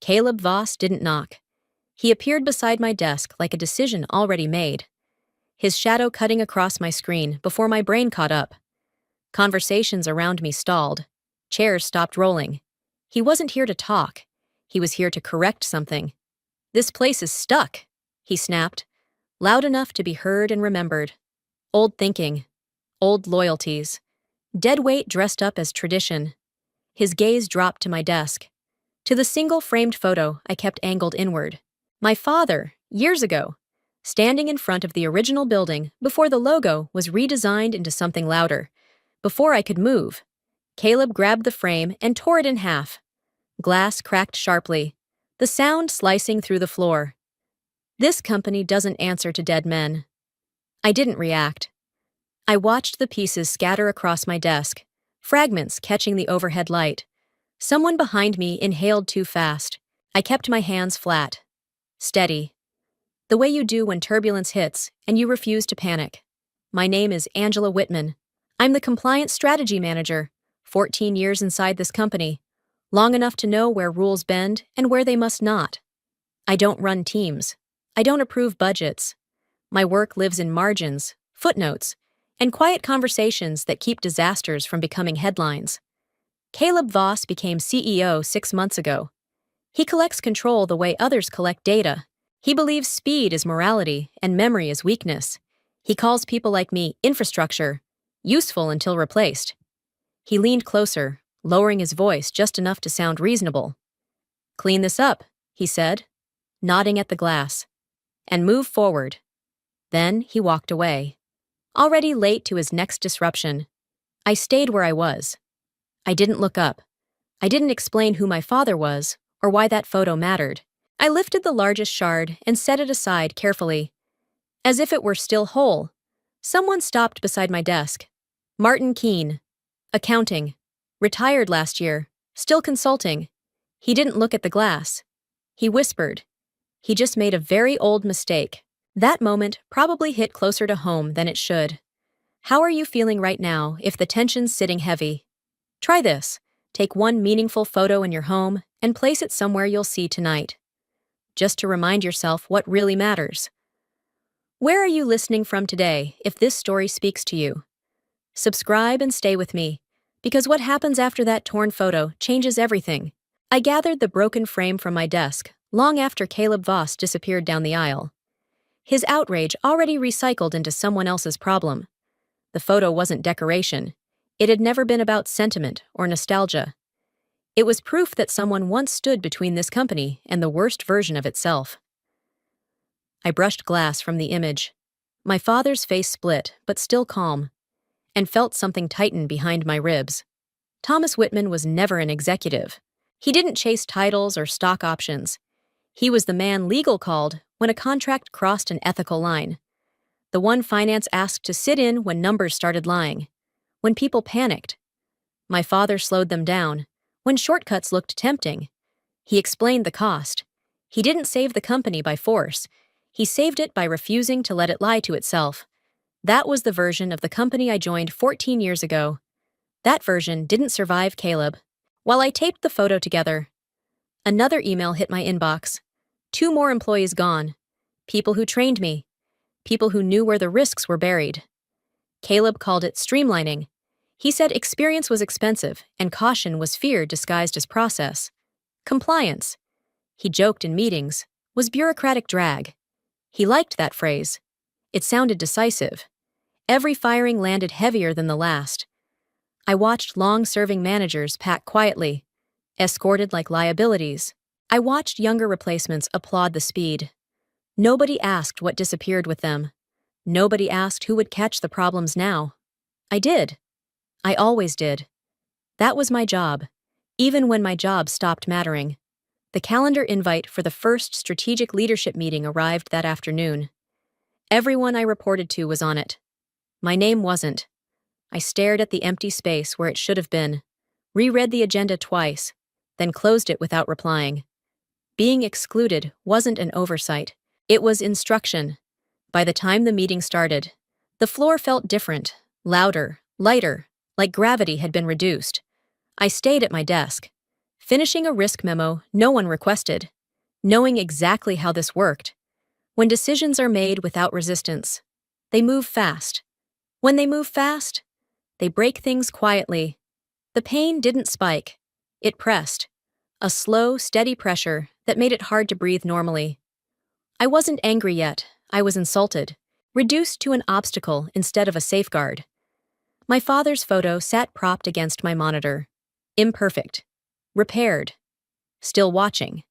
Caleb Voss didn't knock. He appeared beside my desk like a decision already made, his shadow cutting across my screen before my brain caught up. Conversations around me stalled. Chairs stopped rolling. He wasn't here to talk. He was here to correct something. "This place is stuck," he snapped, loud enough to be heard and remembered. Old thinking. Old loyalties. Dead weight dressed up as tradition. His gaze dropped to my desk. To the single framed photo I kept angled inward. My father, years ago, standing in front of the original building before the logo was redesigned into something louder. Before I could move, Caleb grabbed the frame and tore it in half. Glass cracked sharply, the sound slicing through the floor. "This company doesn't answer to dead men." I didn't react. I watched the pieces scatter across my desk, fragments catching the overhead light. Someone behind me inhaled too fast. I kept my hands flat. Steady. The way you do when turbulence hits and you refuse to panic. "My name is Angela Whitman. I'm the Compliance Strategy Manager, 14 years inside this company, long enough to know where rules bend and where they must not. I don't run teams. I don't approve budgets. My work lives in margins, footnotes, and quiet conversations that keep disasters from becoming headlines." Caleb Voss became CEO 6 months ago. He collects control the way others collect data. He believes speed is morality and memory is weakness. He calls people like me infrastructure, useful until replaced. He leaned closer, lowering his voice just enough to sound reasonable. "Clean this up," he said, nodding at the glass, "and move forward." Then he walked away, already late to his next disruption. I stayed where I was. I didn't look up. I didn't explain who my father was or why that photo mattered. I lifted the largest shard and set it aside carefully. As if it were still whole, someone stopped beside my desk. Martin Keene. Accounting. Retired last year. Still consulting. He didn't look at the glass. He whispered. He just made a very old mistake. That moment probably hit closer to home than it should. How are you feeling right now if the tension's sitting heavy? Try this. Take one meaningful photo in your home and place it somewhere you'll see tonight, just to remind yourself what really matters. Where are you listening from today if this story speaks to you? Subscribe and stay with me, because what happens after that torn photo changes everything. I gathered the broken frame from my desk long after Caleb Voss disappeared down the aisle. His outrage already recycled into someone else's problem. The photo wasn't decoration. It had never been about sentiment or nostalgia. It was proof that someone once stood between this company and the worst version of itself. I brushed glass from the image. My father's face split, but still calm, and felt something tighten behind my ribs. Thomas Whitman was never an executive. He didn't chase titles or stock options. He was the man legal called when a contract crossed an ethical line. The one finance asked to sit in when numbers started lying. When people panicked. My father slowed them down. When shortcuts looked tempting. He explained the cost. He didn't save the company by force. He saved it by refusing to let it lie to itself. That was the version of the company I joined 14 years ago. That version didn't survive Caleb. While I taped the photo together, another email hit my inbox. 2 more employees gone. People who trained me. People who knew where the risks were buried. Caleb called it streamlining. He said experience was expensive and caution was fear disguised as process. Compliance, he joked in meetings, was bureaucratic drag. He liked that phrase. It sounded decisive. Every firing landed heavier than the last. I watched long-serving managers pack quietly, escorted like liabilities. I watched younger replacements applaud the speed. Nobody asked what disappeared with them. Nobody asked who would catch the problems now. I did. I always did. That was my job, even when my job stopped mattering. The calendar invite for the first strategic leadership meeting arrived that afternoon. Everyone I reported to was on it. My name wasn't. I stared at the empty space where it should have been, reread the agenda twice, then closed it without replying. Being excluded wasn't an oversight. It was instruction. By the time the meeting started, the floor felt different, louder, lighter, like gravity had been reduced. I stayed at my desk, Finishing a risk memo no one requested. Knowing exactly how this worked. When decisions are made without resistance, they move fast. When they move fast, they break things quietly. The pain didn't spike. It pressed. A slow, steady pressure that made it hard to breathe normally. I wasn't angry yet. I was insulted. Reduced to an obstacle instead of a safeguard. My father's photo sat propped against my monitor. Imperfect. Repaired. Still watching.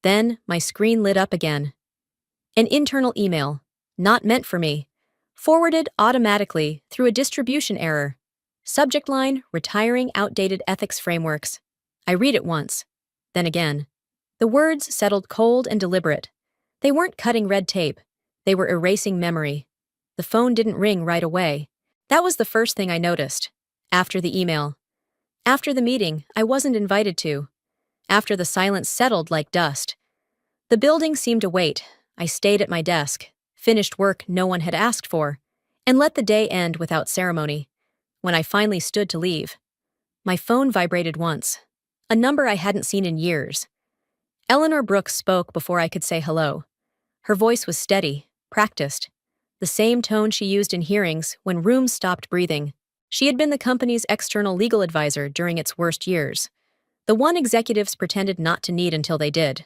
Then my screen lit up again. An internal email, not meant for me, forwarded automatically through a distribution error. Subject line, retiring outdated ethics frameworks. I read it once, then again. The words settled cold and deliberate. They weren't cutting red tape. They were erasing memory. The phone didn't ring right away. That was the first thing I noticed. After the email. After the meeting I wasn't invited to. After the silence settled like dust. The building seemed to wait. I stayed at my desk, finished work no one had asked for, and let the day end without ceremony. When I finally stood to leave, my phone vibrated once. A number I hadn't seen in years. Eleanor Brooks spoke before I could say hello. Her voice was steady, practiced. The same tone she used in hearings when rooms stopped breathing. She had been the company's external legal advisor during its worst years. The one executives pretended not to need until they did.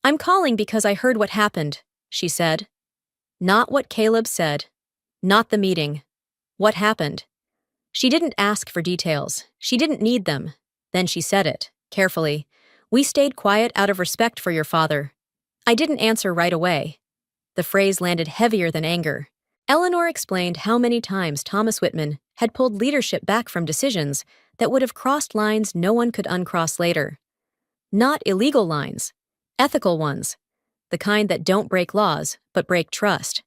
"I'm calling because I heard what happened," she said. Not what Caleb said. Not the meeting. What happened? She didn't ask for details. She didn't need them. Then she said it, carefully. "We stayed quiet out of respect for your father." I didn't answer right away. The phrase landed heavier than anger. Eleanor explained how many times Thomas Whitman had pulled leadership back from decisions that would have crossed lines no one could uncross later. Not illegal lines. Ethical ones. The kind that don't break laws, but break trust.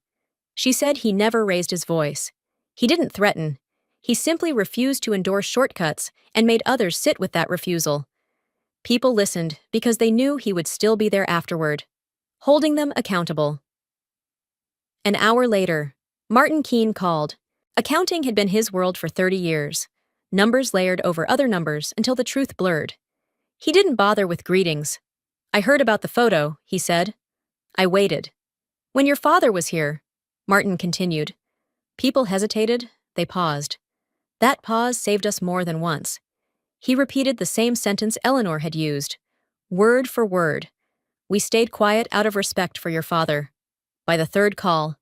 She said he never raised his voice. He didn't threaten. He simply refused to endorse shortcuts and made others sit with that refusal. People listened because they knew he would still be there afterward, holding them accountable. An hour later, Martin Keene called. Accounting had been his world for 30 years. Numbers layered over other numbers until the truth blurred. He didn't bother with greetings. "I heard about the photo," he said. I waited. "When your father was here," Martin continued. People hesitated, they paused. That pause saved us more than once. He repeated the same sentence Eleanor had used, word for word. "We stayed quiet out of respect for your father." By the third call,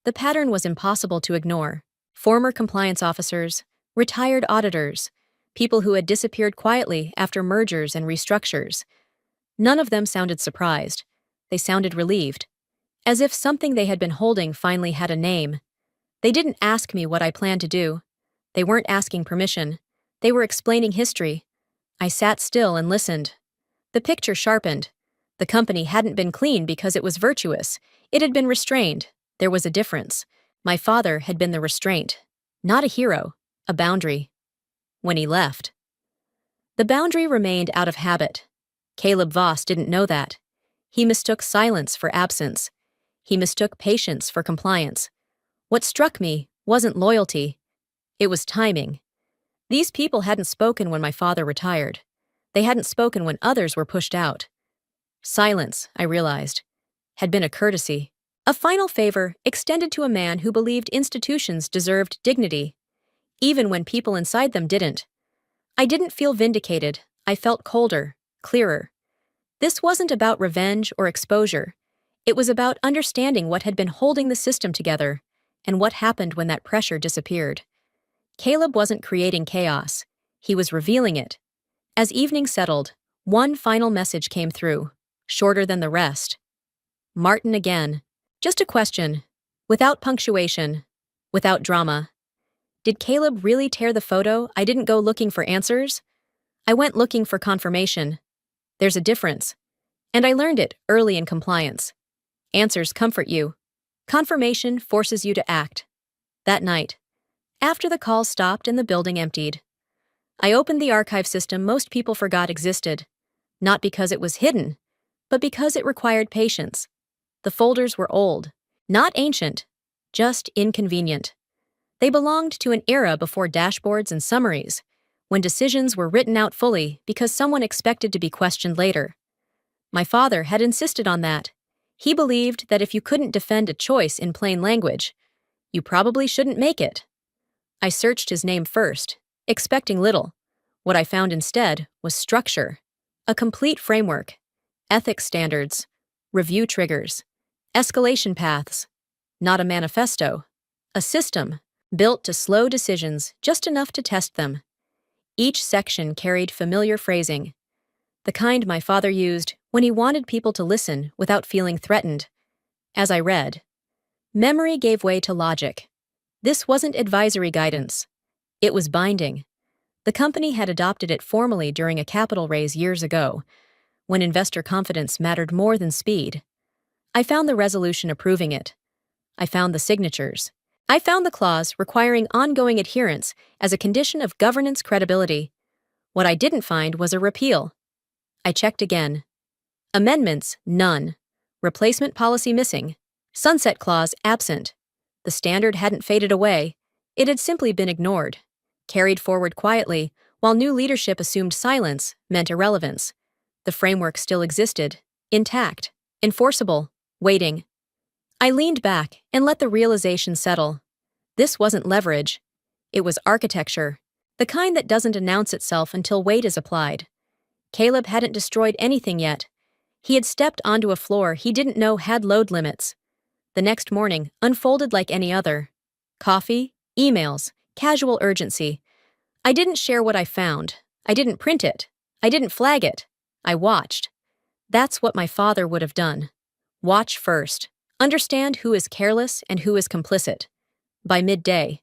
the pattern was impossible to ignore. Former compliance officers, retired auditors, people who had disappeared quietly after mergers and restructures. None of them sounded surprised. They sounded relieved. As if something they had been holding finally had a name. They didn't ask me what I planned to do. They weren't asking permission. They were explaining history. I sat still and listened. The picture sharpened. The company hadn't been clean because it was virtuous. It had been restrained. There was a difference. My father had been the restraint. Not a hero, a boundary. When he left, the boundary remained out of habit. Caleb Voss didn't know that. He mistook silence for absence. He mistook patience for compliance. What struck me wasn't loyalty. It was timing. These people hadn't spoken when my father retired. They hadn't spoken when others were pushed out. Silence, I realized, had been a courtesy. A final favor extended to a man who believed institutions deserved dignity, even when people inside them didn't. I didn't feel vindicated. I felt colder, clearer. This wasn't about revenge or exposure. It was about understanding what had been holding the system together and what happened when that pressure disappeared. Caleb wasn't creating chaos. He was revealing it. As evening settled, one final message came through, shorter than the rest. "Martin again. Just a question. Without punctuation. Without drama. Did Caleb really tear the photo? I didn't go looking for answers. I went looking for confirmation. There's a difference. And I learned it early in compliance. Answers comfort you. Confirmation forces you to act." That night, after the call stopped and the building emptied, I opened the archive system most people forgot existed. Not because it was hidden, but because it required patience. The folders were old, not ancient, just inconvenient. They belonged to an era before dashboards and summaries, when decisions were written out fully because someone expected to be questioned later. My father had insisted on that. He believed that if you couldn't defend a choice in plain language, you probably shouldn't make it. I searched his name first, expecting little. What I found instead was structure, a complete framework, ethics standards, review triggers, escalation paths, not a manifesto, a system built to slow decisions just enough to test them. Each section carried familiar phrasing, the kind my father used when he wanted people to listen without feeling threatened. As I read, memory gave way to logic. This wasn't advisory guidance. It was binding. The company had adopted it formally during a capital raise years ago, when investor confidence mattered more than speed. I found the resolution approving it. I found the signatures. I found the clause requiring ongoing adherence as a condition of governance credibility. What I didn't find was a repeal. I checked again. Amendments, none. Replacement policy missing. Sunset clause absent. The standard hadn't faded away. It had simply been ignored. Carried forward quietly, while new leadership assumed silence meant irrelevance. The framework still existed, intact, enforceable, waiting. I leaned back and let the realization settle. This wasn't leverage. It was architecture, the kind that doesn't announce itself until weight is applied. Caleb hadn't destroyed anything yet. He had stepped onto a floor he didn't know had load limits. The next morning unfolded like any other. Coffee, emails, casual urgency. I didn't share what I found. I didn't print it. I didn't flag it. I watched. That's what my father would have done. Watch first. Understand who is careless and who is complicit. By midday,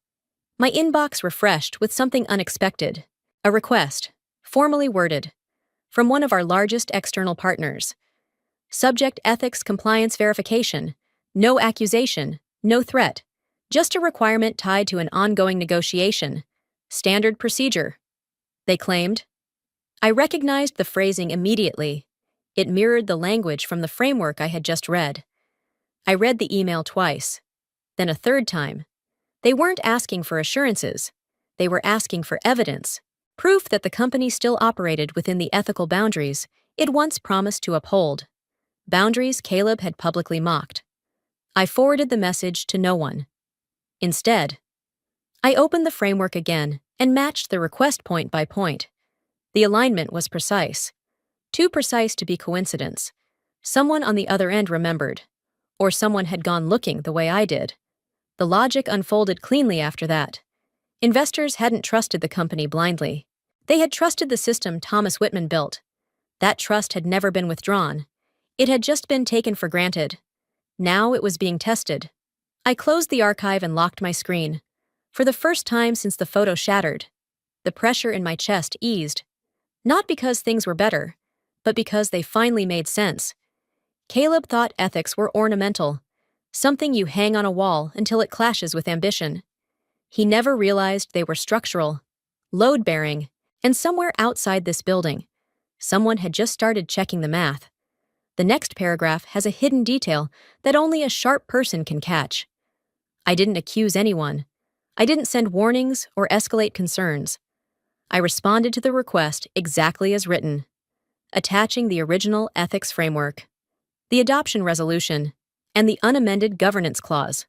my inbox refreshed with something unexpected. A request, formally worded, from one of our largest external partners. Subject ethics compliance verification. No accusation, no threat. Just a requirement tied to an ongoing negotiation. Standard procedure. They claimed. I recognized the phrasing immediately. It mirrored the language from the framework I had just read. I read the email twice, then a third time. They weren't asking for assurances. They were asking for evidence, proof that the company still operated within the ethical boundaries it once promised to uphold. Boundaries Caleb had publicly mocked. I forwarded the message to no one. Instead, I opened the framework again and matched the request point by point. The alignment was precise. Too precise to be coincidence. Someone on the other end remembered. Or someone had gone looking the way I did. The logic unfolded cleanly after that. Investors hadn't trusted the company blindly. They had trusted the system Thomas Whitman built. That trust had never been withdrawn. It had just been taken for granted. Now it was being tested. I closed the archive and locked my screen. For the first time since the photo shattered, the pressure in my chest eased. Not because things were better, but because they finally made sense. Caleb thought ethics were ornamental, something you hang on a wall until it clashes with ambition. He never realized they were structural, load-bearing, and somewhere outside this building, someone had just started checking the math. The next paragraph has a hidden detail that only a sharp person can catch. I didn't accuse anyone. I didn't send warnings or escalate concerns. I responded to the request exactly as written, attaching the original ethics framework, the adoption resolution, and the unamended governance clause.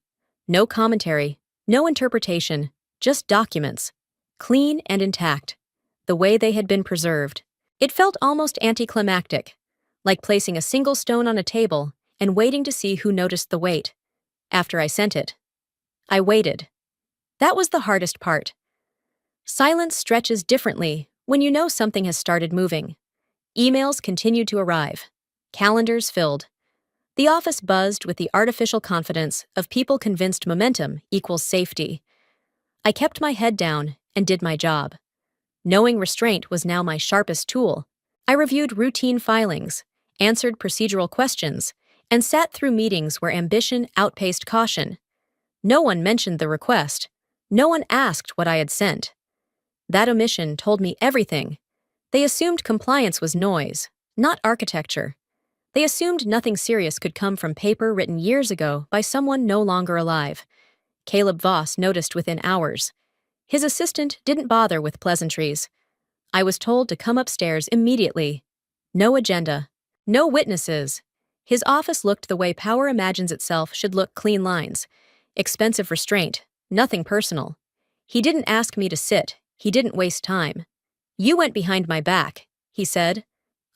No commentary, no interpretation, just documents, clean and intact, the way they had been preserved. It felt almost anticlimactic, like placing a single stone on a table and waiting to see who noticed the weight. After I sent it, I waited. That was the hardest part. Silence stretches differently when you know something has started moving. Emails continued to arrive. Calendars filled. The office buzzed with the artificial confidence of people convinced momentum equals safety. I kept my head down and did my job. Knowing restraint was now my sharpest tool. I reviewed routine filings, answered procedural questions, and sat through meetings where ambition outpaced caution. No one mentioned the request. No one asked what I had sent. That omission told me everything. They assumed compliance was noise, not architecture. They assumed nothing serious could come from paper written years ago by someone no longer alive. Caleb Voss noticed within hours. His assistant didn't bother with pleasantries. I was told to come upstairs immediately. No agenda. No witnesses. His office looked the way power imagines itself should look: clean lines. Expensive restraint. Nothing personal. He didn't ask me to sit. He didn't waste time. "You went behind my back," he said.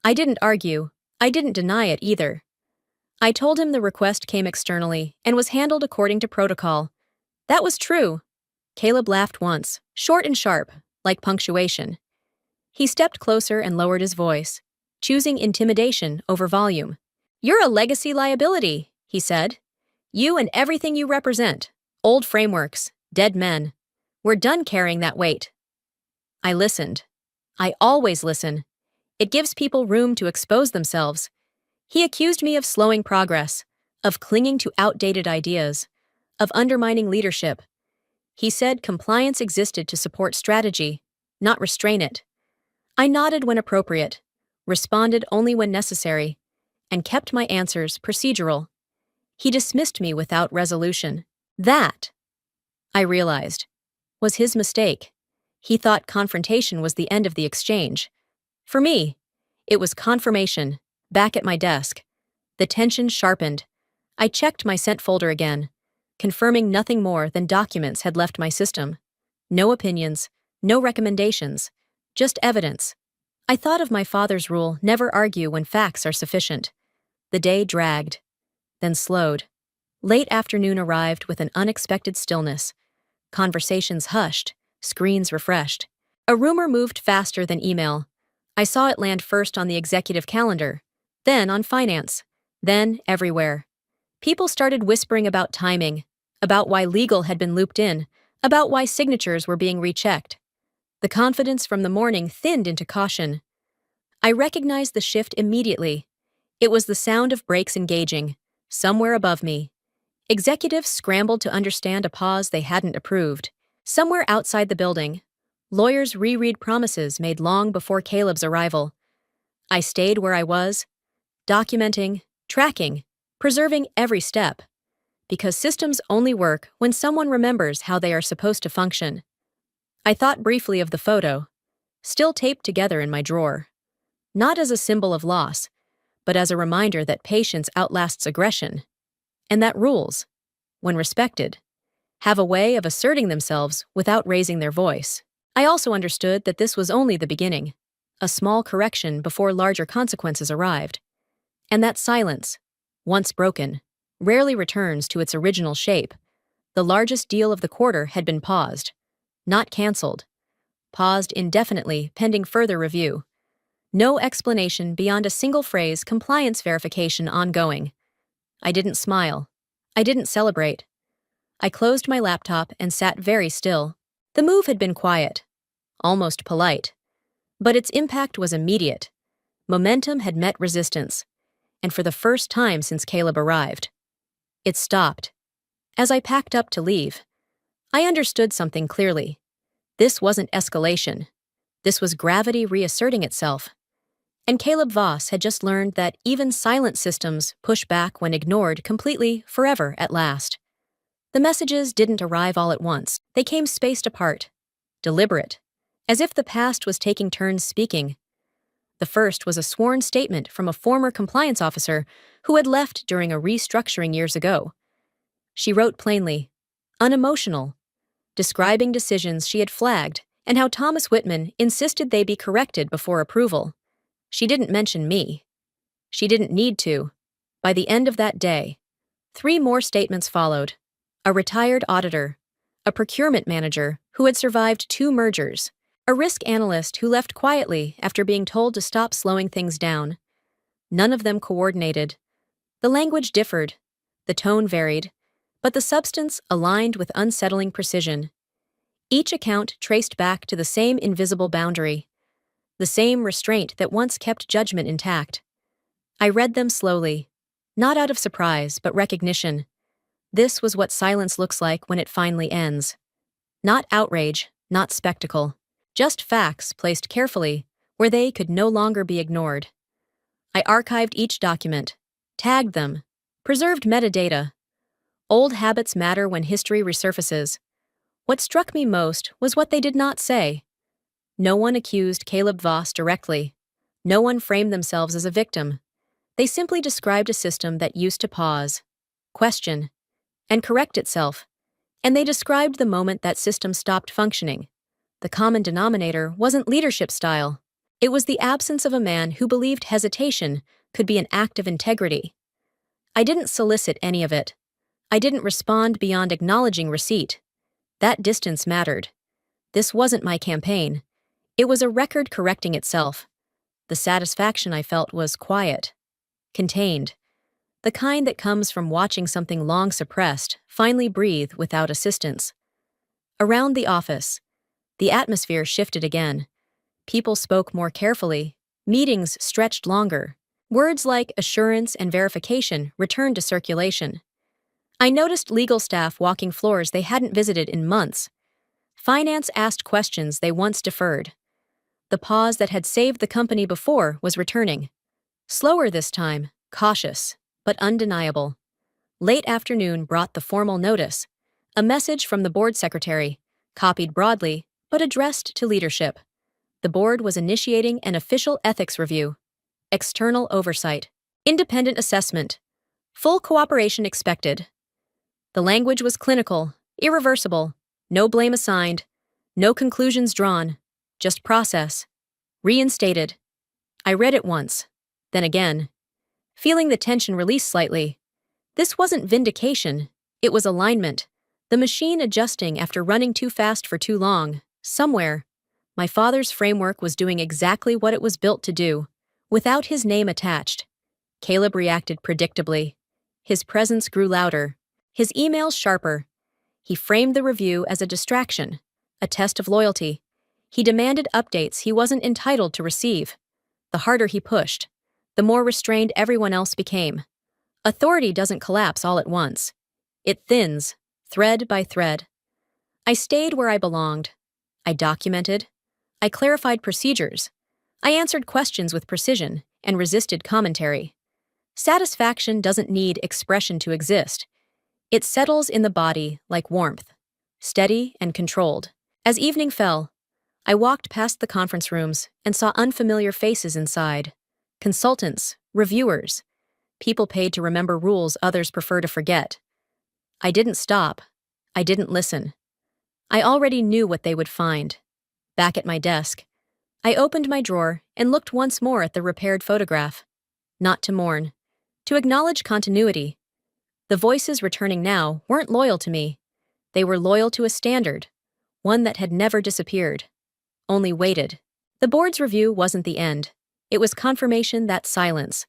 I didn't argue. I didn't deny it either. I told him the request came externally and was handled according to protocol. That was true. Caleb laughed once, short and sharp, like punctuation. He stepped closer and lowered his voice, choosing intimidation over volume. "You're a legacy liability," he said. "You and everything you represent. Old frameworks, dead men. We're done carrying that weight." I listened. I always listen. It gives people room to expose themselves. He accused me of slowing progress, of clinging to outdated ideas, of undermining leadership. He said compliance existed to support strategy, not restrain it. I nodded when appropriate, responded only when necessary, and kept my answers procedural. He dismissed me without resolution. That, I realized, was his mistake. He thought confrontation was the end of the exchange. For me, it was confirmation, back at my desk. The tension sharpened. I checked my sent folder again, confirming nothing more than documents had left my system. No opinions, no recommendations, just evidence. I thought of my father's rule: never argue when facts are sufficient. The day dragged, then slowed. Late afternoon arrived with an unexpected stillness. Conversations hushed, screens refreshed. A rumor moved faster than email. I saw it land first on the executive calendar, then on finance, then everywhere. People started whispering about timing, about why legal had been looped in, about why signatures were being rechecked. The confidence from the morning thinned into caution. I recognized the shift immediately. It was the sound of brakes engaging, somewhere above me. Executives scrambled to understand a pause they hadn't approved. Somewhere outside the building, lawyers reread promises made long before Caleb's arrival. I stayed where I was, documenting, tracking, preserving every step. Because systems only work when someone remembers how they are supposed to function. I thought briefly of the photo, still taped together in my drawer. Not as a symbol of loss, but as a reminder that patience outlasts aggression, and that rules, when respected, have a way of asserting themselves without raising their voice. I also understood that this was only the beginning, a small correction before larger consequences arrived. And that silence, once broken, rarely returns to its original shape. The largest deal of the quarter had been paused, not canceled, paused indefinitely pending further review. No explanation beyond a single phrase: compliance verification ongoing. I didn't smile. I didn't celebrate. I closed my laptop and sat very still. The move had been quiet, almost polite, but its impact was immediate. Momentum had met resistance, and for the first time since Caleb arrived, it stopped. As I packed up to leave, I understood something clearly. This wasn't escalation. This was gravity reasserting itself. And Caleb Voss had just learned that even silent systems push back when ignored completely, forever at last. The messages didn't arrive all at once. They came spaced apart, deliberate, as if the past was taking turns speaking. The first was a sworn statement from a former compliance officer who had left during a restructuring years ago. She wrote plainly, unemotional, describing decisions she had flagged and how Thomas Whitman insisted they be corrected before approval. She didn't mention me. She didn't need to. By the end of that day, 3 more statements followed. A retired auditor, a procurement manager who had survived 2 mergers, a risk analyst who left quietly after being told to stop slowing things down. None of them coordinated. The language differed, the tone varied, but the substance aligned with unsettling precision. Each account traced back to the same invisible boundary, the same restraint that once kept judgment intact. I read them slowly, not out of surprise but recognition. This was what silence looks like when it finally ends. Not outrage, not spectacle, just facts placed carefully where they could no longer be ignored. I archived each document, tagged them, preserved metadata. Old habits matter when history resurfaces. What struck me most was what they did not say. No one accused Caleb Voss directly. No one framed themselves as a victim. They simply described a system that used to pause, question, and correct itself. And they described the moment that system stopped functioning. The common denominator wasn't leadership style. It was the absence of a man who believed hesitation could be an act of integrity. I didn't solicit any of it. I didn't respond beyond acknowledging receipt. That distance mattered. This wasn't my campaign. It was a record correcting itself. The satisfaction I felt was quiet, contained, the kind that comes from watching something long suppressed finally breathe without assistance. Around the office, the atmosphere shifted again. People spoke more carefully, meetings stretched longer. Words like assurance and verification returned to circulation. I noticed legal staff walking floors they hadn't visited in months. Finance asked questions they once deferred. The pause that had saved the company before was returning. Slower this time, cautious, but undeniable. Late afternoon brought the formal notice, a message from the board secretary, copied broadly, but addressed to leadership. The board was initiating an official ethics review, external oversight, independent assessment, full cooperation expected. The language was clinical, irreversible, no blame assigned, no conclusions drawn, just process. Reinstated. I read it once, then again, feeling the tension release slightly. This wasn't vindication, it was alignment, the machine adjusting after running too fast for too long. Somewhere, my father's framework was doing exactly what it was built to do, without his name attached. Caleb reacted predictably. His presence grew louder, his emails sharper. He framed the review as a distraction, a test of loyalty. He demanded updates he wasn't entitled to receive. The harder he pushed, the more restrained everyone else became. Authority doesn't collapse all at once. It thins, thread by thread. I stayed where I belonged. I documented. I clarified procedures. I answered questions with precision and resisted commentary. Satisfaction doesn't need expression to exist. It settles in the body like warmth, steady and controlled. As evening fell, I walked past the conference rooms and saw unfamiliar faces inside. Consultants, reviewers, people paid to remember rules others prefer to forget. I didn't stop. I didn't listen. I already knew what they would find. Back at my desk, I opened my drawer and looked once more at the repaired photograph. Not to mourn, to acknowledge continuity. The voices returning now weren't loyal to me. They were loyal to a standard, one that had never disappeared, only waited. The board's review wasn't the end. It was confirmation that silence,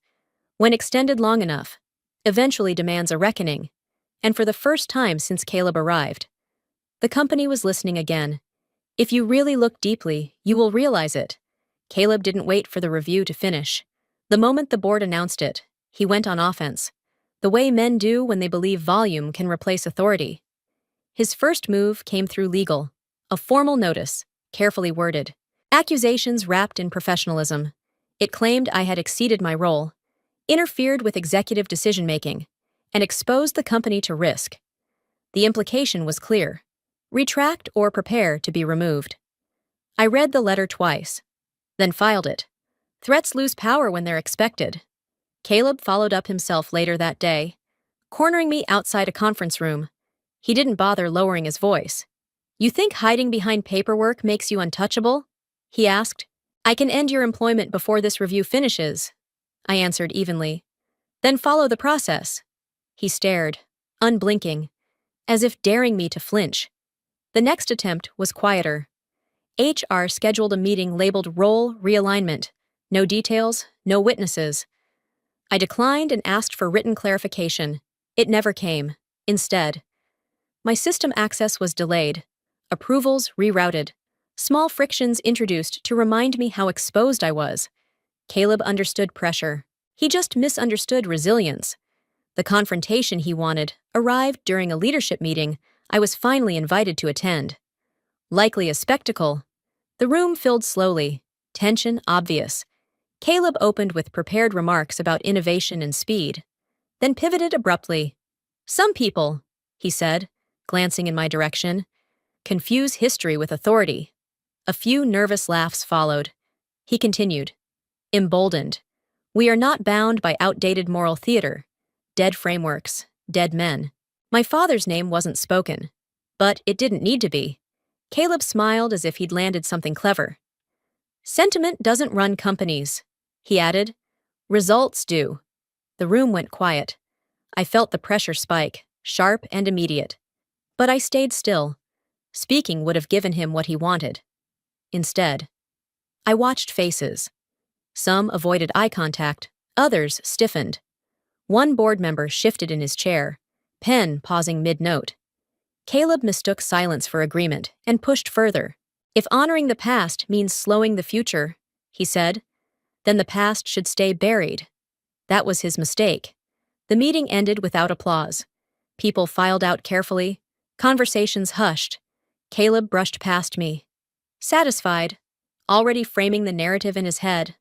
when extended long enough, eventually demands a reckoning. And for the first time since Caleb arrived, the company was listening again. If you really look deeply, you will realize it. Caleb didn't wait for the review to finish. The moment the board announced it, he went on offense, the way men do when they believe volume can replace authority. His first move came through legal, a formal notice, carefully worded. Accusations wrapped in professionalism. It claimed I had exceeded my role, interfered with executive decision-making, and exposed the company to risk. The implication was clear: retract or prepare to be removed. I read the letter twice, then filed it. Threats lose power when they're expected. Caleb followed up himself later that day, cornering me outside a conference room. He didn't bother lowering his voice. "You think hiding behind paperwork makes you untouchable?" he asked. "I can end your employment before this review finishes," I answered evenly. "Then follow the process." He stared, unblinking, as if daring me to flinch. The next attempt was quieter. HR scheduled a meeting labeled Role Realignment. No details, no witnesses. I declined and asked for written clarification. It never came. Instead, my system access was delayed, approvals rerouted, small frictions introduced to remind me how exposed I was. Caleb understood pressure. He just misunderstood resilience. The confrontation he wanted arrived during a leadership meeting I was finally invited to attend. Likely a spectacle. The room filled slowly, tension obvious. Caleb opened with prepared remarks about innovation and speed, then pivoted abruptly. "Some people," he said, glancing in my direction, "confuse history with authority. A few nervous laughs followed. He continued, emboldened. We are not bound by outdated moral theater, dead frameworks, dead men. My father's name wasn't spoken, but it didn't need to be. Caleb smiled as if he'd landed something clever. Sentiment doesn't run companies, he added. Results do. The room went quiet. I felt the pressure spike, sharp and immediate. But I stayed still. Speaking would have given him what he wanted. Instead, I watched faces. Some avoided eye contact, others stiffened. One board member shifted in his chair, pen pausing mid-note. Caleb mistook silence for agreement and pushed further. If honoring the past means slowing the future, he said, then the past should stay buried. That was his mistake. The meeting ended without applause. People filed out carefully. Conversations hushed. Caleb brushed past me. Satisfied, already framing the narrative in his head.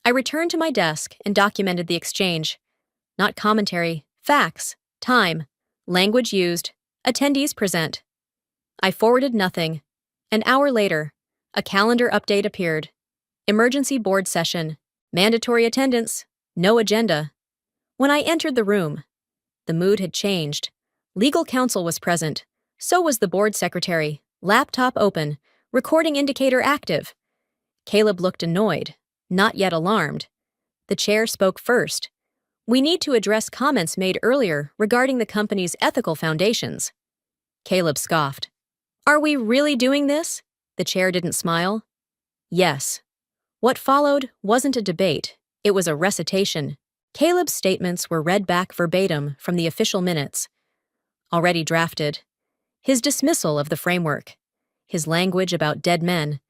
I returned to my desk and documented the exchange. Not commentary, facts, time, language used, attendees present. I forwarded nothing. An hour later, a calendar update appeared. Emergency board session, mandatory attendance, no agenda. When I entered the room, the mood had changed. Legal counsel was present. So was the board secretary, laptop open, recording indicator active. Caleb looked annoyed, not yet alarmed. The chair spoke first. We need to address comments made earlier regarding the company's ethical foundations. Caleb scoffed. Are we really doing this? The chair didn't smile. Yes. What followed wasn't a debate, it was a recitation. Caleb's statements were read back verbatim from the official minutes. Already drafted. His dismissal of the framework. His language about dead men.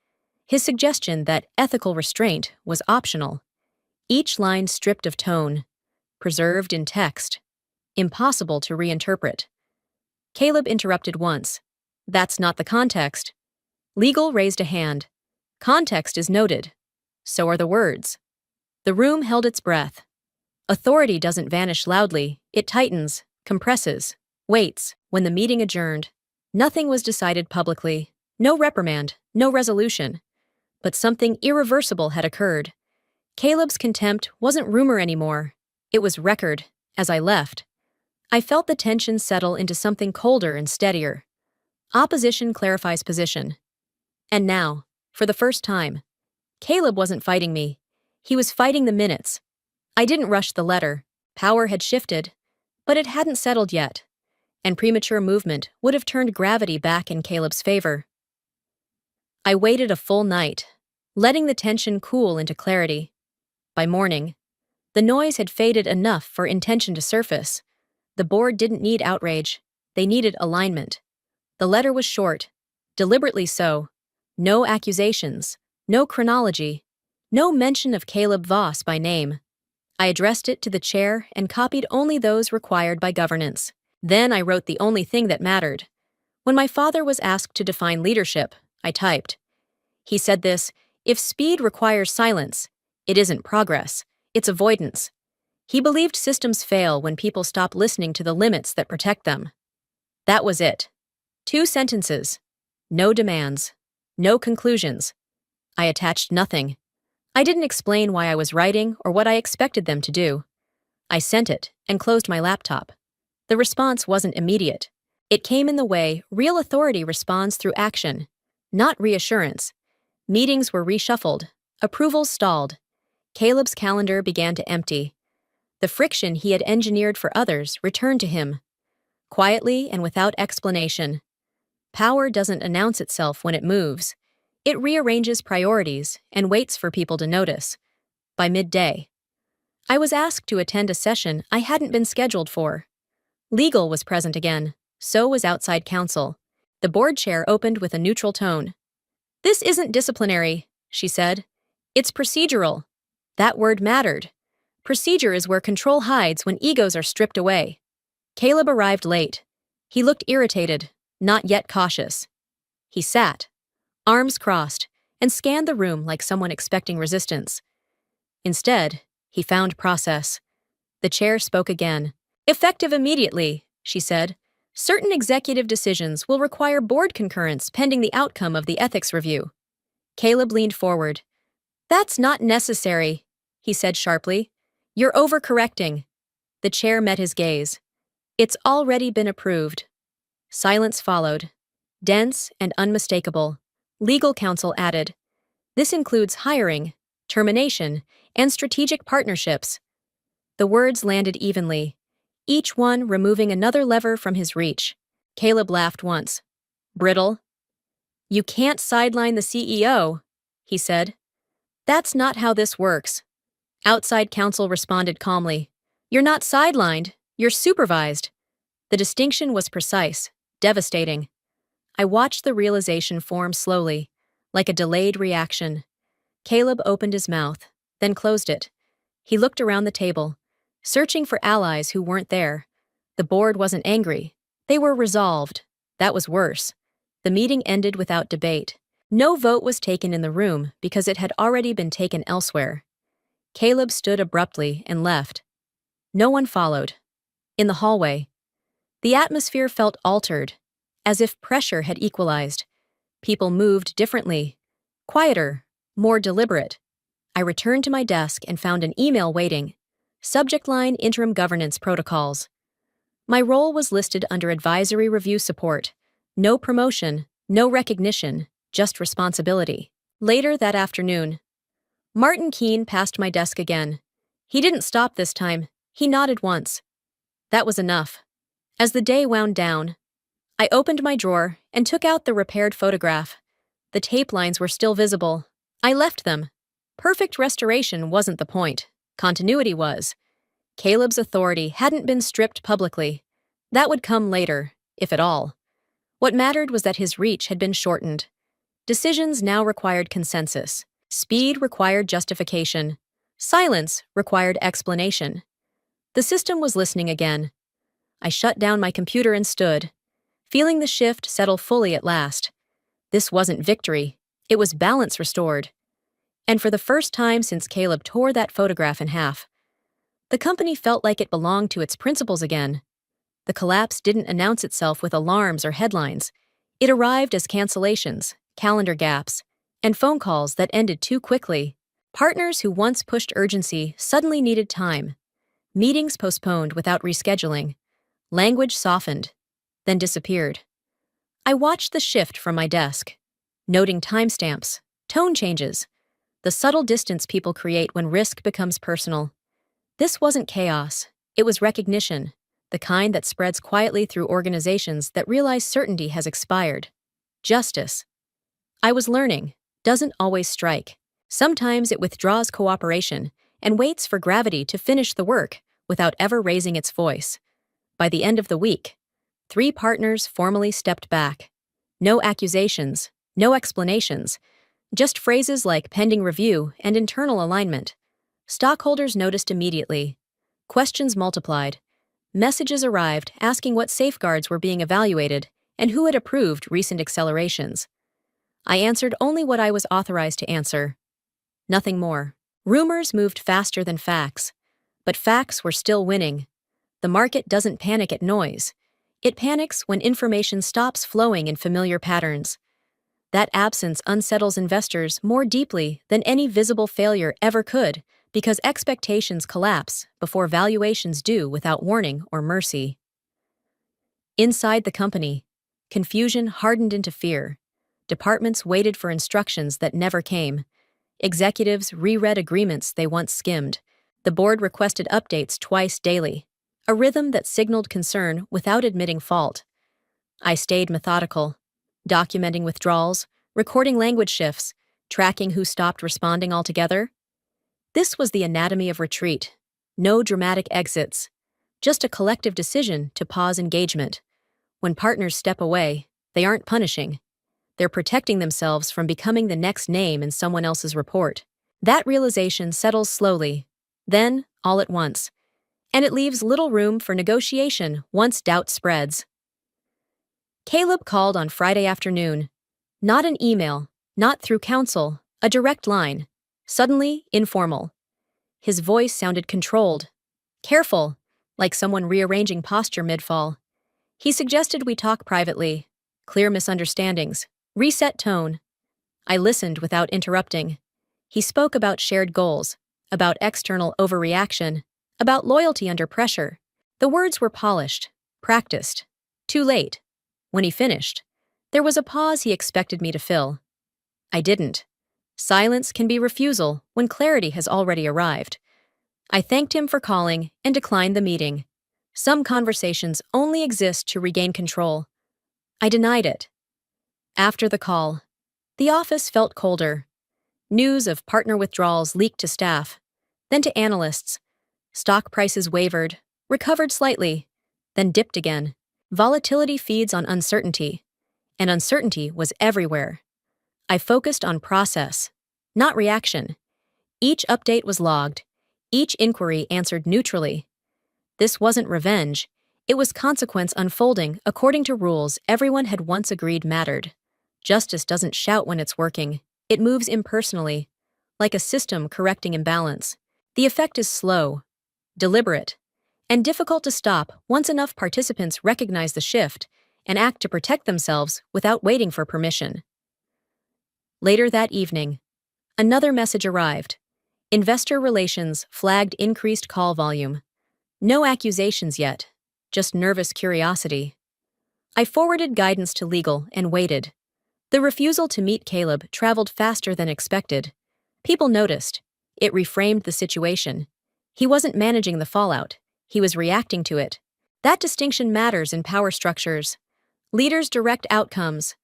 His suggestion that ethical restraint was optional. Each line stripped of tone. Preserved in text. Impossible to reinterpret. Caleb interrupted once. That's not the context. Legal raised a hand. Context is noted. So are the words. The room held its breath. Authority doesn't vanish loudly, it tightens, compresses, waits. When the meeting adjourned, nothing was decided publicly. No reprimand, no resolution. But something irreversible had occurred. Caleb's contempt wasn't rumor anymore. It was record. As I left, I felt the tension settle into something colder and steadier. Opposition clarifies position. And now, for the first time, Caleb wasn't fighting me. He was fighting the minutes. I didn't rush the letter. Power had shifted, but it hadn't settled yet, and premature movement would have turned gravity back in Caleb's favor. I waited a full night, letting the tension cool into clarity. By morning, the noise had faded enough for intention to surface. The board didn't need outrage. They needed alignment. The letter was short, deliberately so. No accusations, no chronology, no mention of Caleb Voss by name. I addressed it to the chair and copied only those required by governance. Then I wrote the only thing that mattered. When my father was asked to define leadership, I typed. He said this, if speed requires silence, it isn't progress, it's avoidance. He believed systems fail when people stop listening to the limits that protect them. That was it. 2 sentences. No demands. No conclusions. I attached nothing. I didn't explain why I was writing or what I expected them to do. I sent it and closed my laptop. The response wasn't immediate. It came in the way real authority responds through action, not reassurance. Meetings were reshuffled. Approvals stalled. Caleb's calendar began to empty. The friction he had engineered for others returned to him. Quietly and without explanation. Power doesn't announce itself when it moves. It rearranges priorities and waits for people to notice. By midday, I was asked to attend a session I hadn't been scheduled for. Legal was present again, so was outside counsel. The board chair opened with a neutral tone. This isn't disciplinary, she said. It's procedural. That word mattered. Procedure is where control hides when egos are stripped away. Caleb arrived late. He looked irritated, not yet cautious. He sat, arms crossed, and scanned the room like someone expecting resistance. Instead, he found process. The chair spoke again. Effective immediately, she said. Certain executive decisions will require board concurrence pending the outcome of the ethics review. Caleb leaned forward. That's not necessary, he said sharply. You're overcorrecting. The chair met his gaze. It's already been approved. Silence followed, dense and unmistakable. Legal counsel added, this includes hiring, termination, and strategic partnerships. The words landed evenly, each one removing another lever from his reach. Caleb laughed once. Brittle. You can't sideline the CEO, he said. That's not how this works. Outside counsel responded calmly. You're not sidelined, you're supervised. The distinction was precise, devastating. I watched the realization form slowly, like a delayed reaction. Caleb opened his mouth, then closed it. He looked around the table, searching for allies who weren't there. The board wasn't angry. They were resolved. That was worse. The meeting ended without debate. No vote was taken in the room because it had already been taken elsewhere. Caleb stood abruptly and left. No one followed. In the hallway, the atmosphere felt altered, as if pressure had equalized. People moved differently, quieter, more deliberate. I returned to my desk and found an email waiting. Subject line: Interim Governance Protocols. My role was listed under Advisory Review Support. No promotion, no recognition, just responsibility. Later that afternoon, Martin Keene passed my desk again. He didn't stop this time. He nodded once. That was enough. As the day wound down, I opened my drawer and took out the repaired photograph. The tape lines were still visible. I left them. Perfect restoration wasn't the point. Continuity was. Caleb's authority hadn't been stripped publicly. That would come later, if at all. What mattered was that his reach had been shortened. Decisions now required consensus. Speed required justification. Silence required explanation. The system was listening again. I shut down my computer and stood, feeling the shift settle fully at last. This wasn't victory. It was balance restored. And for the first time since Caleb tore that photograph in half, the company felt like it belonged to its principles again. The collapse didn't announce itself with alarms or headlines. It arrived as cancellations, calendar gaps, and phone calls that ended too quickly. Partners who once pushed urgency suddenly needed time. Meetings postponed without rescheduling. Language softened, then disappeared. I watched the shift from my desk, noting timestamps, tone changes, the subtle distance people create when risk becomes personal. This wasn't chaos, it was recognition, the kind that spreads quietly through organizations that realize certainty has expired. Justice, I was learning, doesn't always strike. Sometimes it withdraws cooperation and waits for gravity to finish the work without ever raising its voice. By the end of the week, 3 partners formally stepped back. No accusations, no explanations, just phrases like pending review and internal alignment. Stockholders noticed immediately. Questions multiplied. Messages arrived asking what safeguards were being evaluated and who had approved recent accelerations. I answered only what I was authorized to answer. Nothing more. Rumors moved faster than facts, but facts were still winning. The market doesn't panic at noise. It panics when information stops flowing in familiar patterns. That absence unsettles investors more deeply than any visible failure ever could, because expectations collapse before valuations do without warning or mercy. Inside the company, confusion hardened into fear. Departments waited for instructions that never came. Executives reread agreements they once skimmed. The board requested updates twice daily, a rhythm that signaled concern without admitting fault. I stayed methodical, documenting withdrawals, recording language shifts, tracking who stopped responding altogether. This was the anatomy of retreat. No dramatic exits, just a collective decision to pause engagement. When partners step away, they aren't punishing. They're protecting themselves from becoming the next name in someone else's report. That realization settles slowly, then all at once, and it leaves little room for negotiation once doubt spreads. Caleb called on Friday afternoon. Not an email, not through counsel, a direct line. Suddenly, informal. His voice sounded controlled, careful, like someone rearranging posture mid-fall. He suggested we talk privately. Clear misunderstandings. Reset tone. I listened without interrupting. He spoke about shared goals, about external overreaction, about loyalty under pressure. The words were polished, practiced. Too late. When he finished, there was a pause he expected me to fill. I didn't. Silence can be refusal when clarity has already arrived. I thanked him for calling and declined the meeting. Some conversations only exist to regain control. I denied it. After the call, the office felt colder. News of partner withdrawals leaked to staff, then to analysts. Stock prices wavered, recovered slightly, then dipped again. Volatility feeds on uncertainty, and uncertainty was everywhere. I focused on process, not reaction. Each update was logged, each inquiry answered neutrally. This wasn't revenge, it was consequence unfolding according to rules everyone had once agreed mattered. Justice doesn't shout when it's working, it moves impersonally, like a system correcting imbalance. The effect is slow, deliberate, and difficult to stop once enough participants recognize the shift and act to protect themselves without waiting for permission. Later that evening, another message arrived. Investor Relations flagged increased call volume. No accusations yet, just nervous curiosity. I forwarded guidance to legal and waited. The refusal to meet Caleb traveled faster than expected. People noticed. It reframed the situation. He wasn't managing the fallout. He was reacting to it. That distinction matters in power structures. Leaders direct outcomes.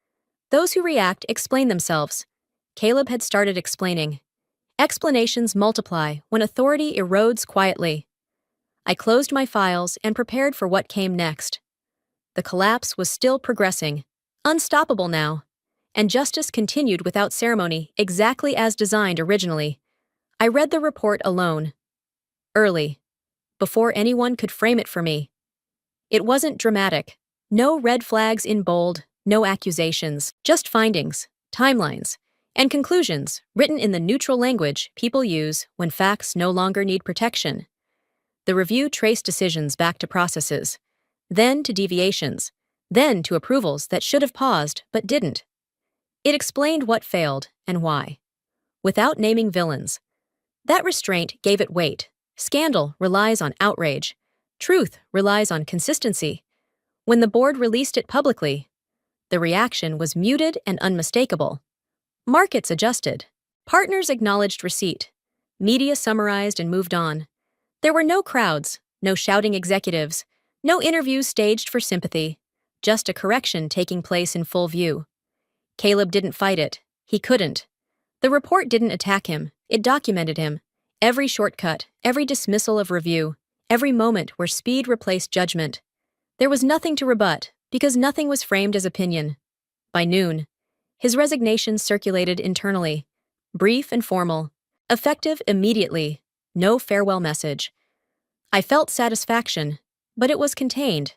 Those who react explain themselves. Caleb had started explaining. Explanations multiply when authority erodes quietly. I closed my files and prepared for what came next. The collapse was still progressing, unstoppable now, and justice continued without ceremony, exactly as designed originally. I read the report alone. Early. Before anyone could frame it for me. It wasn't dramatic. No red flags in bold, no accusations, just findings, timelines, and conclusions written in the neutral language people use when facts no longer need protection. The review traced decisions back to processes, then to deviations, then to approvals that should have paused but didn't. It explained what failed and why, without naming villains. That restraint gave it weight. Scandal relies on outrage. Truth relies on consistency. When the board released it publicly, the reaction was muted and unmistakable. Markets adjusted. Partners acknowledged receipt. Media summarized and moved on. There were no crowds, no shouting executives, no interviews staged for sympathy, just a correction taking place in full view. Caleb didn't fight it. He couldn't. The report didn't attack him. It documented him. Every shortcut, every dismissal of review, every moment where speed replaced judgment. There was nothing to rebut, because nothing was framed as opinion. By noon, his resignation circulated internally, brief and formal, effective immediately, no farewell message. I felt satisfaction, but it was contained,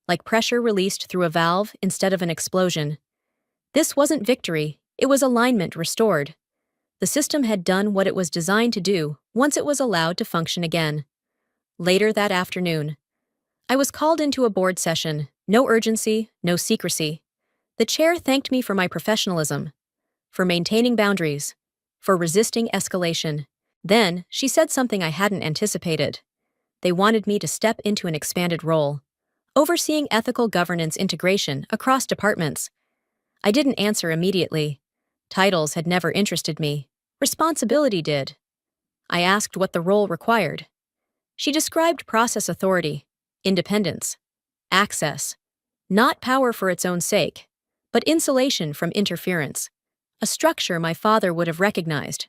like pressure released through a valve instead of an explosion. This wasn't victory, it was alignment restored. The system had done what it was designed to do once it was allowed to function again. Later that afternoon, I was called into a board session, no urgency, no secrecy. The chair thanked me for my professionalism, for maintaining boundaries, for resisting escalation. Then, she said something I hadn't anticipated. They wanted me to step into an expanded role, overseeing ethical governance integration across departments. I didn't answer immediately. Titles had never interested me. Responsibility did. I asked what the role required. She described process authority, independence, access, not power for its own sake, but insulation from interference, a structure my father would have recognized.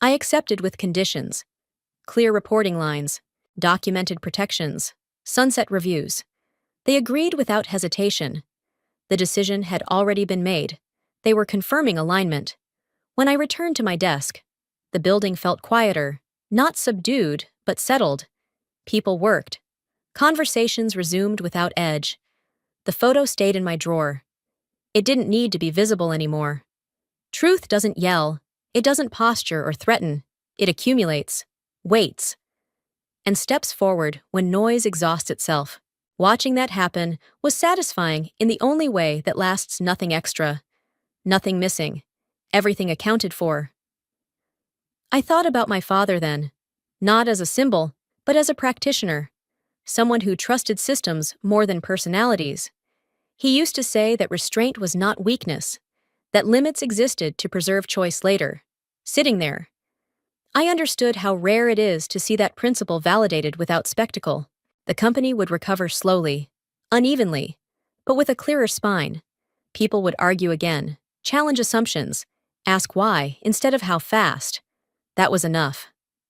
I accepted with conditions, clear reporting lines, documented protections, sunset reviews. They agreed without hesitation. The decision had already been made. They were confirming alignment. When I returned to my desk, the building felt quieter, not subdued, but settled. People worked. Conversations resumed without edge. The photo stayed in my drawer. It didn't need to be visible anymore. Truth doesn't yell. It doesn't posture or threaten. It accumulates, waits, and steps forward when noise exhausts itself. Watching that happen was satisfying in the only way that lasts: nothing extra, nothing missing, everything accounted for. I thought about my father then, not as a symbol, but as a practitioner, someone who trusted systems more than personalities. He used to say that restraint was not weakness, that limits existed to preserve choice later. Sitting there, I understood how rare it is to see that principle validated without spectacle. The company would recover slowly, unevenly, but with a clearer spine. People would argue again, challenge assumptions, ask why instead of how fast. That was enough.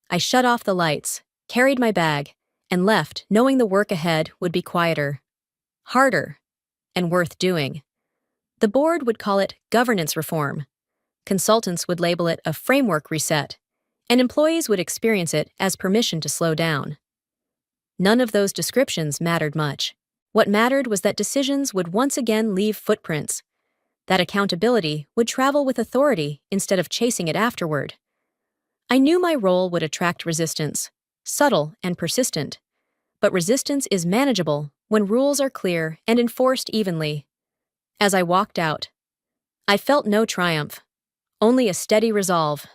I shut off the lights, carried my bag, and left knowing the work ahead would be quieter, harder, and worth doing. The board would call it governance reform. Consultants would label it a framework reset, and employees would experience it as permission to slow down. None of those descriptions mattered much. What mattered was that decisions would once again leave footprints, that accountability would travel with authority instead of chasing it afterward. I knew my role would attract resistance, subtle and persistent, but resistance is manageable when rules are clear and enforced evenly. As I walked out, I felt no triumph, only a steady resolve.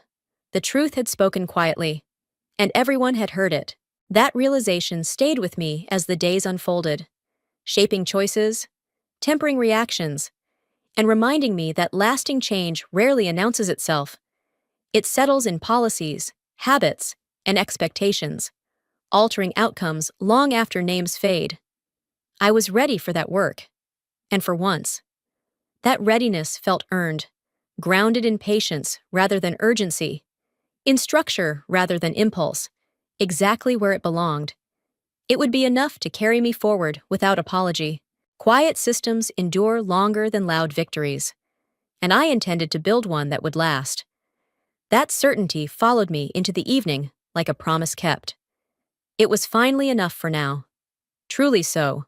The truth had spoken quietly, and everyone had heard it. That realization stayed with me as the days unfolded, shaping choices, tempering reactions, and reminding me that lasting change rarely announces itself. It settles in policies, habits, and expectations, altering outcomes long after names fade. I was ready for that work, and for once, that readiness felt earned, grounded in patience rather than urgency, in structure rather than impulse, exactly where it belonged. It would be enough to carry me forward without apology. Quiet systems endure longer than loud victories, and I intended to build one that would last. That certainty followed me into the evening like a promise kept. It was finally enough for now. Truly so.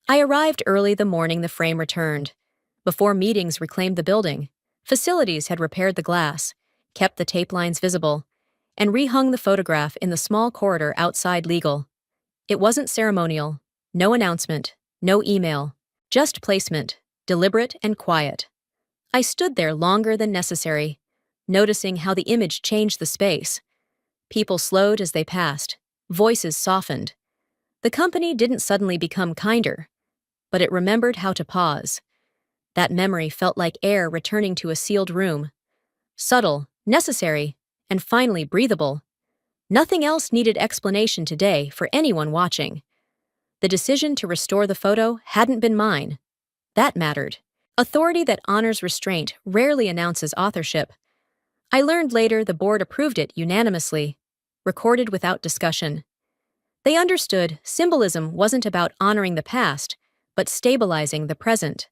I arrived early the morning the frame returned. Before meetings reclaimed the building, facilities had repaired the glass, kept the tape lines visible, and rehung the photograph in the small corridor outside legal. It wasn't ceremonial, no announcement, no email, just placement, deliberate and quiet. I stood there longer than necessary, noticing how the image changed the space. People slowed as they passed, voices softened. The company didn't suddenly become kinder, but it remembered how to pause. That memory felt like air returning to a sealed room. Subtle, necessary, and finally breathable. Nothing else needed explanation today for anyone watching. The decision to restore the photo hadn't been mine. That mattered. Authority that honors restraint rarely announces authorship. I learned later the board approved it unanimously, recorded without discussion. They understood symbolism wasn't about honoring the past, but stabilizing the present.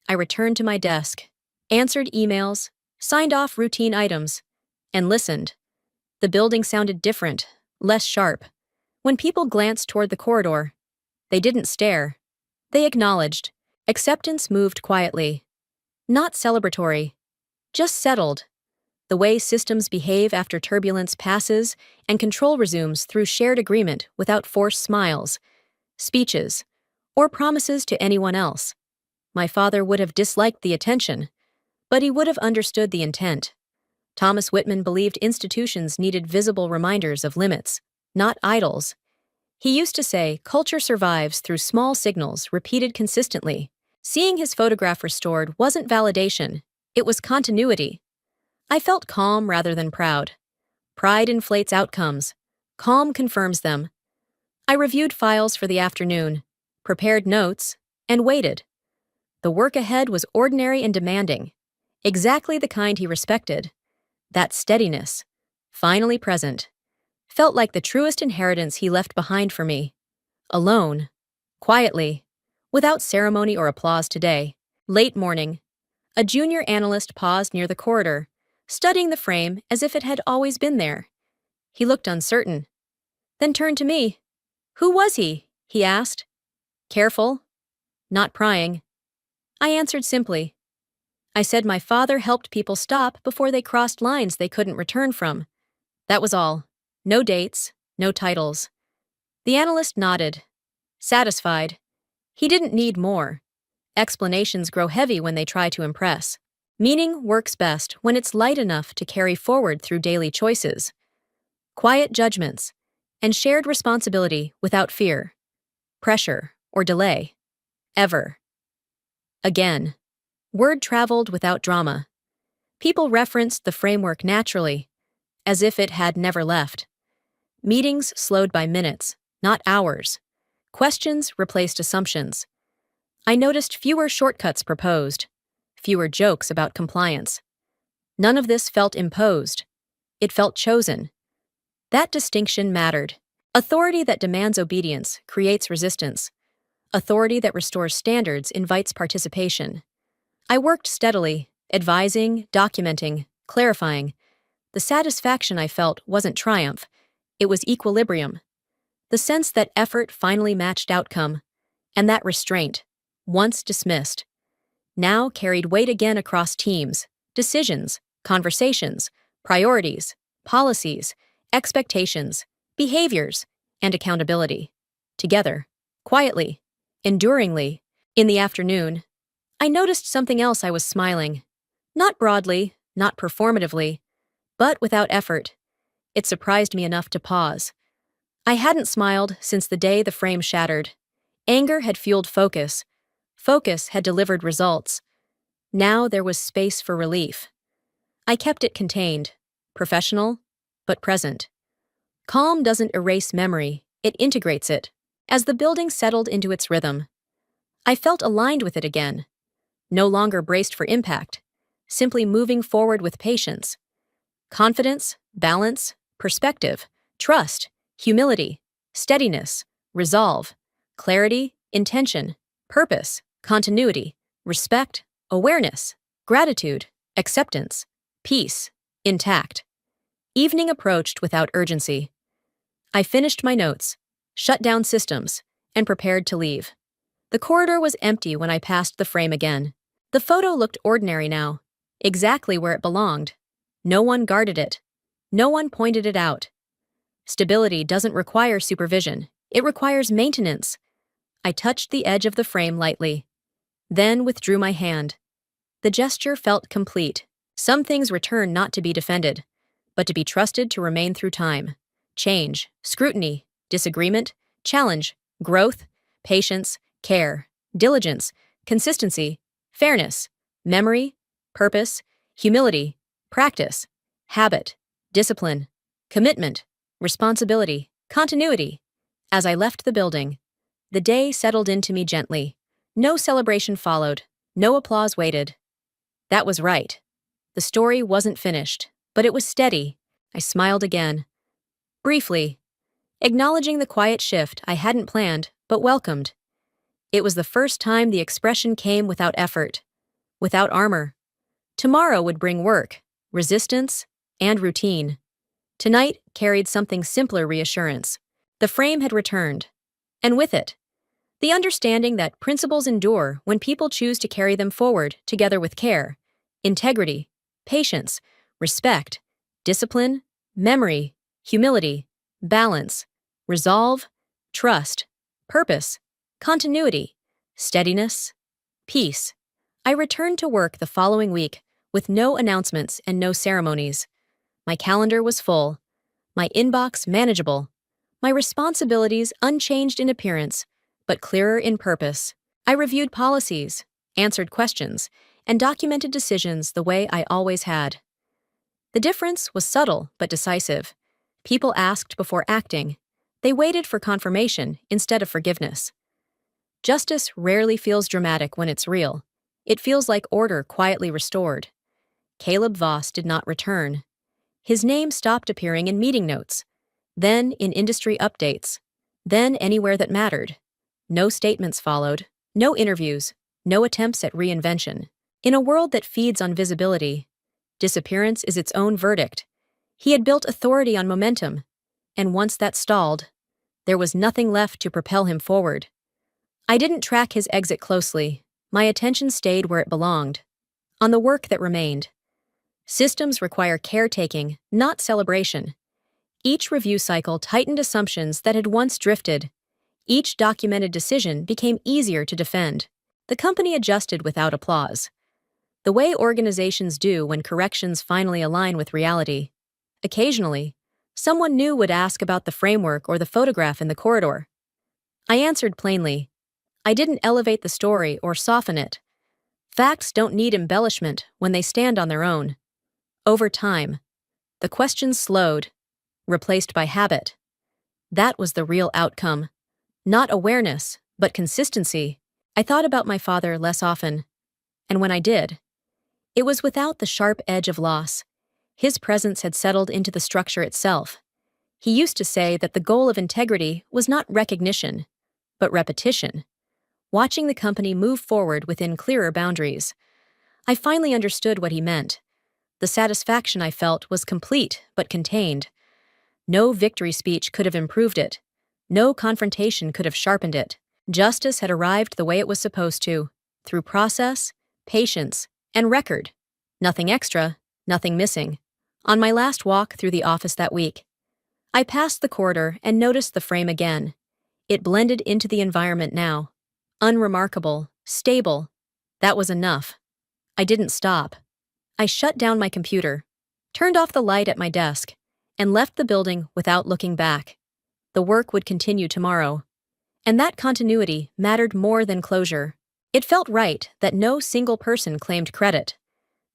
I returned to my desk, answered emails, signed off routine items, and listened. The building sounded different, less sharp. When people glanced toward the corridor, they didn't stare. They acknowledged. Acceptance moved quietly. Not celebratory, just settled. The way systems behave after turbulence passes and control resumes through shared agreement without forced smiles, speeches, or promises to anyone else. My father would have disliked the attention, but he would have understood the intent. Thomas Whitman believed institutions needed visible reminders of limits, not idols. He used to say culture survives through small signals repeated consistently. Seeing his photograph restored wasn't validation, it was continuity. I felt calm rather than proud. Pride inflates outcomes. Calm confirms them. I reviewed files for the afternoon, prepared notes, and waited. The work ahead was ordinary and demanding, exactly the kind he respected. That steadiness, finally present, felt like the truest inheritance he left behind for me. Alone, quietly, without ceremony or applause today. Late morning, a junior analyst paused near the corridor, studying the frame as if it had always been there. He looked uncertain, then turned to me. "Who was he?" he asked. Careful, not prying. I answered simply. I said my father helped people stop before they crossed lines they couldn't return from. That was all. No dates, no titles. The analyst nodded. Satisfied. He didn't need more. Explanations grow heavy when they try to impress. Meaning works best when it's light enough to carry forward through daily choices, quiet judgments, and shared responsibility without fear, pressure, or delay. Ever. Again. Word traveled without drama. People referenced the framework naturally, as if it had never left. Meetings slowed by minutes, not hours. Questions replaced assumptions. I noticed fewer shortcuts proposed, fewer jokes about compliance. None of this felt imposed. It felt chosen. That distinction mattered. Authority that demands obedience creates resistance. Authority that restores standards invites participation. I worked steadily, advising, documenting, clarifying. The satisfaction I felt wasn't triumph. It was equilibrium. The sense that effort finally matched outcome, and that restraint, once dismissed, now carried weight again across teams, decisions, conversations, priorities, policies, expectations, behaviors, and accountability. Together, quietly, enduringly. In the afternoon, I noticed something else. I was smiling. Not broadly, not performatively, but without effort. It surprised me enough to pause. I hadn't smiled since the day the frame shattered. Anger had fueled focus. Focus had delivered results. Now there was space for relief. I kept it contained, professional, but present. Calm doesn't erase memory, it integrates it. As the building settled into its rhythm, I felt aligned with it again. No longer braced for impact, simply moving forward with patience. Confidence, balance, perspective, trust, humility, steadiness, resolve, clarity, intention, purpose, continuity, respect, awareness, gratitude, acceptance, peace, intact. Evening approached without urgency. I finished my notes, shut down systems, and prepared to leave. The corridor was empty when I passed the frame again. The photo looked ordinary now, exactly where it belonged. No one guarded it. No one pointed it out. Stability doesn't require supervision. It requires maintenance. I touched the edge of the frame lightly, then withdrew my hand. The gesture felt complete. Some things return not to be defended, but to be trusted to remain through time. Change, scrutiny, disagreement, challenge, growth, patience, care, diligence, consistency, fairness, memory, purpose, humility, practice, habit, discipline, commitment, responsibility, continuity. As I left the building, the day settled into me gently. No celebration followed, no applause waited. That was right. The story wasn't finished, but it was steady. I smiled again. Briefly, acknowledging the quiet shift I hadn't planned but welcomed. It was the first time the expression came without effort, without armor. Tomorrow would bring work, resistance, and routine. Tonight carried something simpler: reassurance. The frame had returned, and with it, the understanding that principles endure when people choose to carry them forward together with care, integrity, patience, respect, discipline, memory, humility, balance, resolve, trust, purpose, continuity, steadiness, peace. I returned to work the following week with no announcements and no ceremonies. My calendar was full, my inbox manageable, my responsibilities unchanged in appearance, but clearer in purpose. I reviewed policies, answered questions, and documented decisions the way I always had. The difference was subtle but decisive. People asked before acting. They waited for confirmation instead of forgiveness. Justice rarely feels dramatic when it's real. It feels like order quietly restored. Caleb Voss did not return. His name stopped appearing in meeting notes, then in industry updates, then anywhere that mattered. No statements followed, no interviews, no attempts at reinvention. In a world that feeds on visibility, disappearance is its own verdict. He had built authority on momentum, and once that stalled, there was nothing left to propel him forward. I didn't track his exit closely. My attention stayed where it belonged, on the work that remained. Systems require caretaking, not celebration. Each review cycle tightened assumptions that had once drifted. Each documented decision became easier to defend. The company adjusted without applause, the way organizations do when corrections finally align with reality. Occasionally, someone new would ask about the framework or the photograph in the corridor. I answered plainly. I didn't elevate the story or soften it. Facts don't need embellishment when they stand on their own. Over time, the questions slowed, replaced by habit. That was the real outcome. Not awareness, but consistency. I thought about my father less often, and when I did, it was without the sharp edge of loss. His presence had settled into the structure itself. He used to say that the goal of integrity was not recognition, but repetition. Watching the company move forward within clearer boundaries, I finally understood what he meant. The satisfaction I felt was complete but contained. No victory speech could have improved it. No confrontation could have sharpened it. Justice had arrived the way it was supposed to, through process, patience, and record. Nothing extra, nothing missing. On my last walk through the office that week, I passed the corridor and noticed the frame again. It blended into the environment now. Unremarkable, stable. That was enough. I didn't stop. I shut down my computer, turned off the light at my desk, and left the building without looking back. The work would continue tomorrow. And that continuity mattered more than closure. It felt right that no single person claimed credit.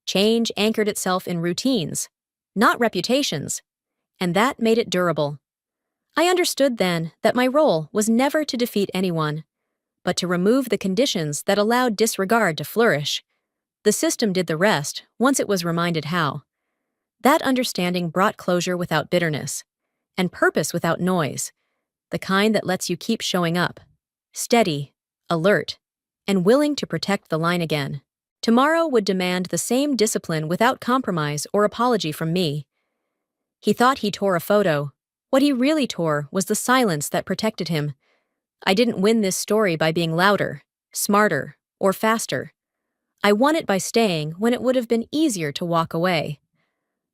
Change anchored itself in routines, not reputations, and that made it durable. I understood then that my role was never to defeat anyone, but to remove the conditions that allowed disregard to flourish. The system did the rest once it was reminded how. That understanding brought closure without bitterness, and purpose without noise, the kind that lets you keep showing up, steady, alert, and willing to protect the line again. Tomorrow would demand the same discipline without compromise or apology from me. He thought he tore a photo. What he really tore was the silence that protected him. I didn't win this story by being louder, smarter, or faster. I won it by staying when it would have been easier to walk away.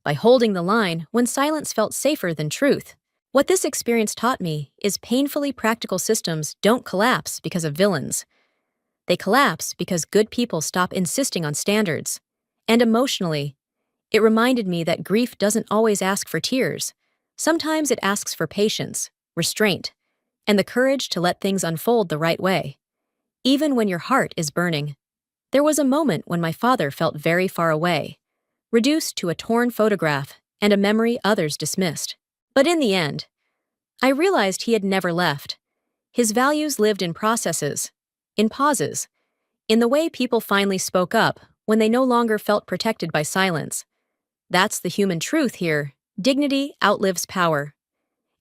By holding the line when silence felt safer than truth. What this experience taught me is painfully practical systems don't collapse because of villains. They collapse because good people stop insisting on standards. And emotionally, it reminded me that grief doesn't always ask for tears. Sometimes it asks for patience, restraint, and the courage to let things unfold the right way, even when your heart is burning. There was a moment when my father felt very far away, reduced to a torn photograph and a memory others dismissed. But in the end, I realized he had never left. His values lived in processes, in pauses, in the way people finally spoke up when they no longer felt protected by silence. That's the human truth here. Dignity outlives power,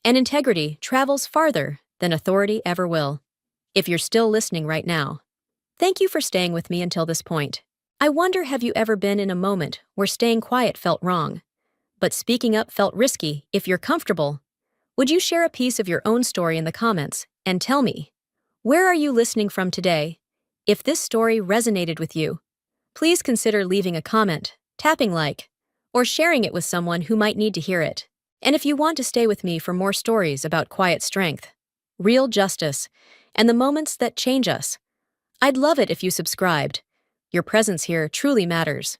and integrity travels farther than authority ever will. If you're still listening right now, thank you for staying with me until this point. I wonder, have you ever been in a moment where staying quiet felt wrong, but speaking up felt risky? If you're comfortable, would you share a piece of your own story in the comments and tell me, where are you listening from today? If this story resonated with you, please consider leaving a comment, tapping like, or sharing it with someone who might need to hear it. And if you want to stay with me for more stories about quiet strength, real justice, and the moments that change us, I'd love it if you subscribed. Your presence here truly matters.